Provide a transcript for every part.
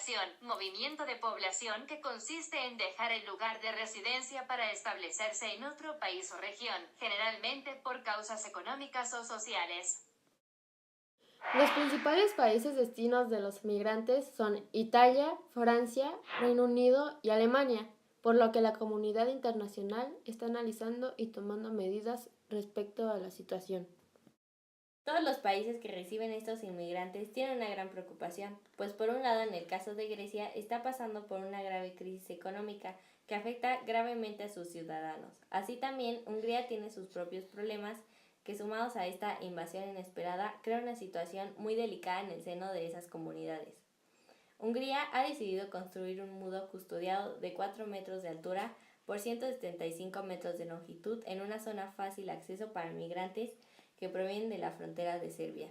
migración, movimiento de población que consiste en dejar el lugar de residencia para establecerse en otro país o región, generalmente por causas económicas o sociales. Los principales países destinos de los migrantes son Italia, Francia, Reino Unido y Alemania, por lo que la comunidad internacional está analizando y tomando medidas respecto a la situación. Todos los países que reciben estos inmigrantes tienen una gran preocupación, pues por un lado en el caso de Grecia está pasando por una grave crisis económica que afecta gravemente a sus ciudadanos. Así también Hungría tiene sus propios problemas que sumados a esta invasión inesperada crea una situación muy delicada en el seno de esas comunidades. Hungría ha decidido construir un muro custodiado de 4 metros de altura por 175 metros de longitud en una zona fácil acceso para migrantes que provienen de la frontera de Serbia.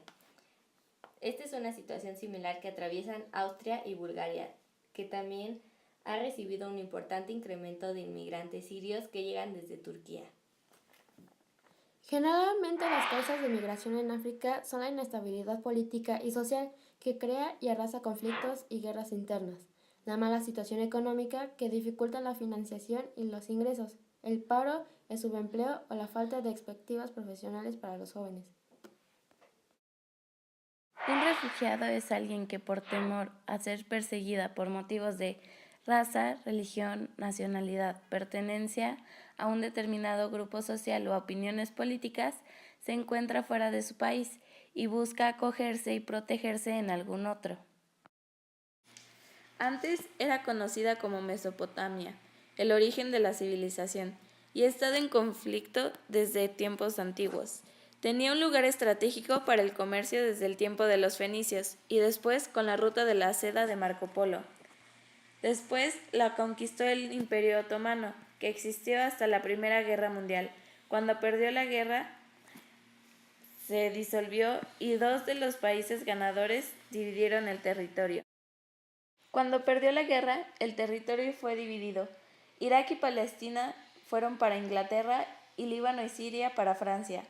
Esta es una situación similar que atraviesan Austria y Bulgaria, que también ha recibido un importante incremento de inmigrantes sirios que llegan desde Turquía. Generalmente las causas de migración en África son la inestabilidad política y social que crea y arrasa conflictos y guerras internas, la mala situación económica que dificulta la financiación y los ingresos, el paro, el subempleo o la falta de expectativas profesionales para los jóvenes. Un refugiado es alguien que por temor a ser perseguida por motivos de raza, religión, nacionalidad, pertenencia a un determinado grupo social o opiniones políticas, se encuentra fuera de su país y busca acogerse y protegerse en algún otro. Antes era conocida como Mesopotamia, el origen de la civilización, y ha estado en conflicto desde tiempos antiguos. Tenía un lugar estratégico para el comercio desde el tiempo de los fenicios y después con la ruta de la seda de Marco Polo. Después la conquistó el Imperio Otomano, que existió hasta la Primera Guerra Mundial. Cuando perdió la guerra, se disolvió y dos de los países ganadores dividieron el territorio. Cuando perdió la guerra, el territorio fue dividido. Irak y Palestina fueron para Inglaterra y Líbano y Siria para Francia.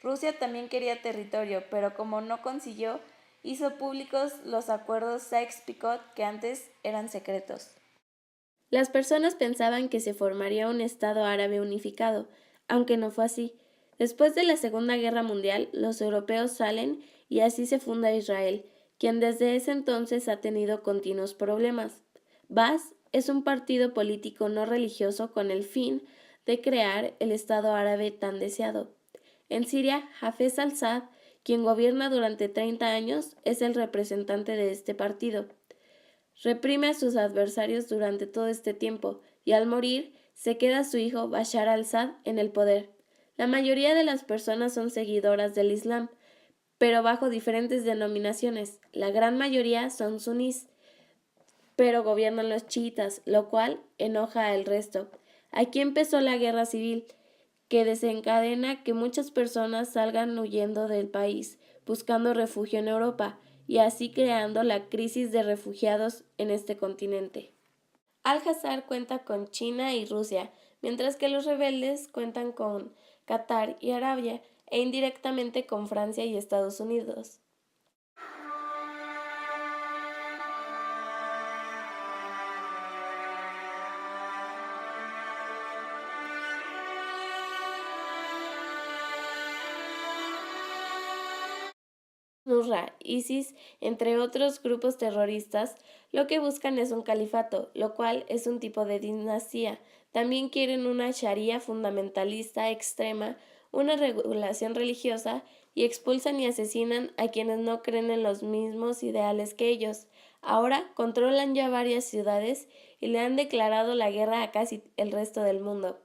Rusia también quería territorio, pero como no consiguió, hizo públicos los acuerdos Sykes-Picot que antes eran secretos. Las personas pensaban que se formaría un Estado árabe unificado, aunque no fue así. Después de la Segunda Guerra Mundial, los europeos salen y así se funda Israel, quien desde ese entonces ha tenido continuos problemas. Baas es un partido político no religioso con el fin de crear el Estado árabe tan deseado. En Siria, Hafez al-Assad, quien gobierna durante 30 años, es el representante de este partido. Reprime a sus adversarios durante todo este tiempo y al morir se queda su hijo Bashar al-Assad en el poder. La mayoría de las personas son seguidoras del Islam, pero bajo diferentes denominaciones. La gran mayoría son sunís, pero gobiernan los chiitas, lo cual enoja al resto. Aquí empezó la guerra civil, que desencadena que muchas personas salgan huyendo del país, buscando refugio en Europa, y así creando la crisis de refugiados en este continente. Al-Assad cuenta con China y Rusia, mientras que los rebeldes cuentan con Qatar y Arabia, e indirectamente con Francia y Estados Unidos. Nusra, ISIS, entre otros grupos terroristas, lo que buscan es un califato, lo cual es un tipo de dinastía. También quieren una sharia fundamentalista extrema, una regulación religiosa, y expulsan y asesinan a quienes no creen en los mismos ideales que ellos. Ahora controlan ya varias ciudades y le han declarado la guerra a casi el resto del mundo.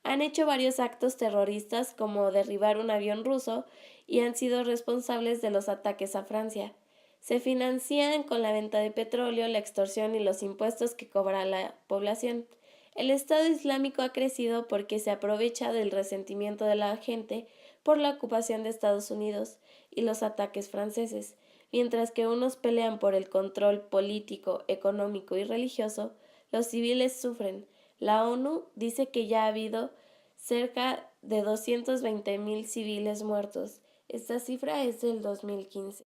Han hecho varios actos terroristas como derribar un avión ruso y han sido responsables de los ataques a Francia. Se financian con la venta de petróleo, la extorsión y los impuestos que cobra la población. El Estado Islámico ha crecido porque se aprovecha del resentimiento de la gente por la ocupación de Estados Unidos y los ataques franceses. Mientras que unos pelean por el control político, económico y religioso, los civiles sufren. La ONU dice que ya ha habido cerca de 220,000 civiles muertos. Esta cifra es del 2015.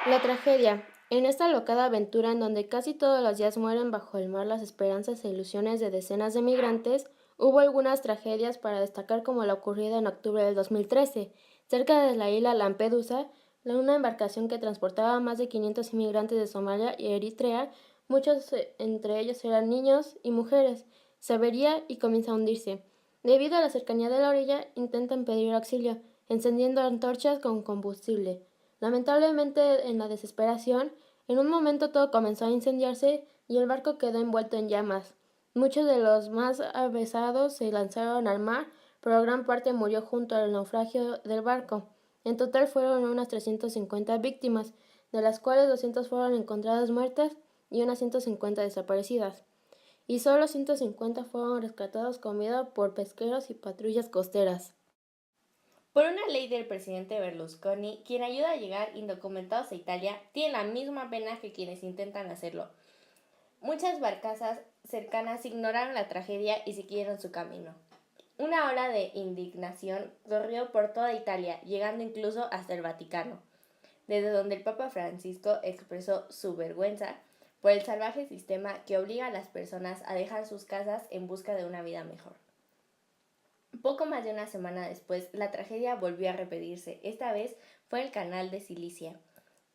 La tragedia. En esta alocada aventura en donde casi todos los días mueren bajo el mar las esperanzas e ilusiones de decenas de migrantes, hubo algunas tragedias para destacar como la ocurrida en octubre del 2013, cerca de la isla Lampedusa, una embarcación que transportaba a más de 500 inmigrantes de Somalia y Eritrea, muchos entre ellos eran niños y mujeres, se avería y comienza a hundirse. Debido a la cercanía de la orilla, intentan pedir auxilio, encendiendo antorchas con combustible. Lamentablemente, en la desesperación, en un momento todo comenzó a incendiarse y el barco quedó envuelto en llamas. Muchos de los más avesados se lanzaron al mar, pero gran parte murió junto al naufragio del barco. En total fueron unas 350 víctimas, de las cuales 200 fueron encontradas muertas y unas 150 desaparecidas. Y solo 150 fueron rescatados con vida por pesqueros y patrullas costeras. Por una ley del presidente Berlusconi, quien ayuda a llegar indocumentados a Italia tiene la misma pena que quienes intentan hacerlo. Muchas barcazas cercanas ignoraron la tragedia y siguieron su camino. Una ola de indignación corrió por toda Italia, llegando incluso hasta el Vaticano, desde donde el Papa Francisco expresó su vergüenza por el salvaje sistema que obliga a las personas a dejar sus casas en busca de una vida mejor. Poco más de una semana después, la tragedia volvió a repetirse. Esta vez fue el canal de Sicilia,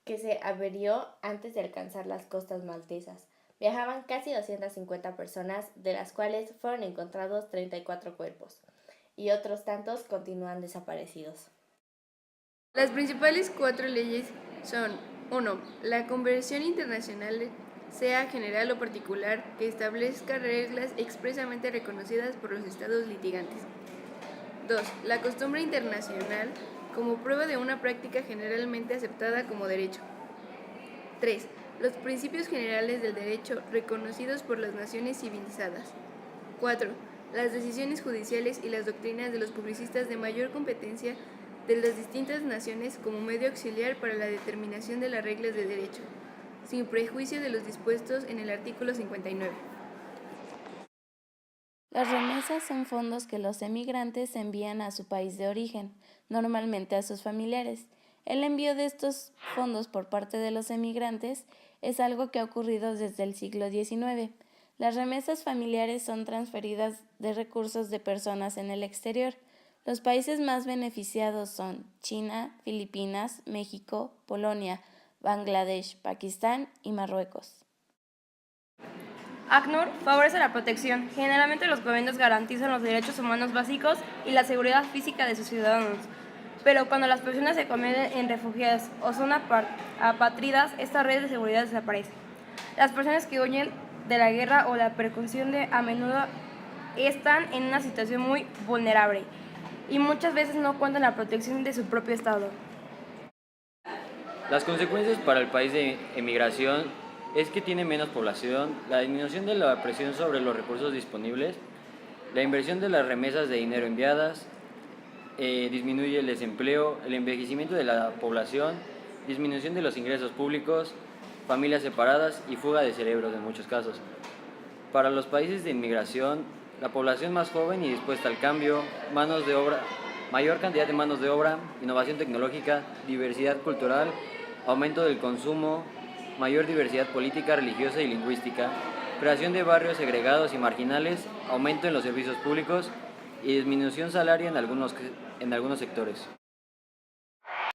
que se averió antes de alcanzar las costas maltesas. Viajaban casi 250 personas, de las cuales fueron encontrados 34 cuerpos, y otros tantos continúan desaparecidos. Las principales 4 leyes son: 1. La convención internacional, sea general o particular, que establezca reglas expresamente reconocidas por los estados litigantes. 2. La costumbre internacional, como prueba de una práctica generalmente aceptada como derecho. 3. Los principios generales del derecho reconocidos por las naciones civilizadas. 4. Las decisiones judiciales y las doctrinas de los publicistas de mayor competencia de las distintas naciones como medio auxiliar para la determinación de las reglas de derecho, sin prejuicio de los dispuestos en el artículo 59. Las remesas son fondos que los emigrantes envían a su país de origen, normalmente a sus familiares. El envío de estos fondos por parte de los emigrantes es algo que ha ocurrido desde el siglo XIX. Las remesas familiares son transferidas de recursos de personas en el exterior. Los países más beneficiados son China, Filipinas, México, Polonia, Bangladesh, Pakistán y Marruecos. ACNUR favorece la protección. Generalmente los gobiernos garantizan los derechos humanos básicos y la seguridad física de sus ciudadanos. Pero cuando las personas se convierten en refugiados o son apátridas, esta red de seguridad desaparece. Las personas que huyen de la guerra o la persecución a menudo están en una situación muy vulnerable y muchas veces no cuentan la protección de su propio Estado. Las consecuencias para el país de emigración es que tiene menos población, la disminución de la presión sobre los recursos disponibles, la inversión de las remesas de dinero enviadas, disminuye el desempleo, el envejecimiento de la población, disminución de los ingresos públicos, familias separadas y fuga de cerebros en muchos casos. Para los países de inmigración, la población más joven y dispuesta al cambio, manos de obra, mayor cantidad de manos de obra, innovación tecnológica, diversidad cultural, aumento del consumo, mayor diversidad política, religiosa y lingüística, creación de barrios segregados y marginales, aumento en los servicios públicos y disminución salaria en algunos sectores.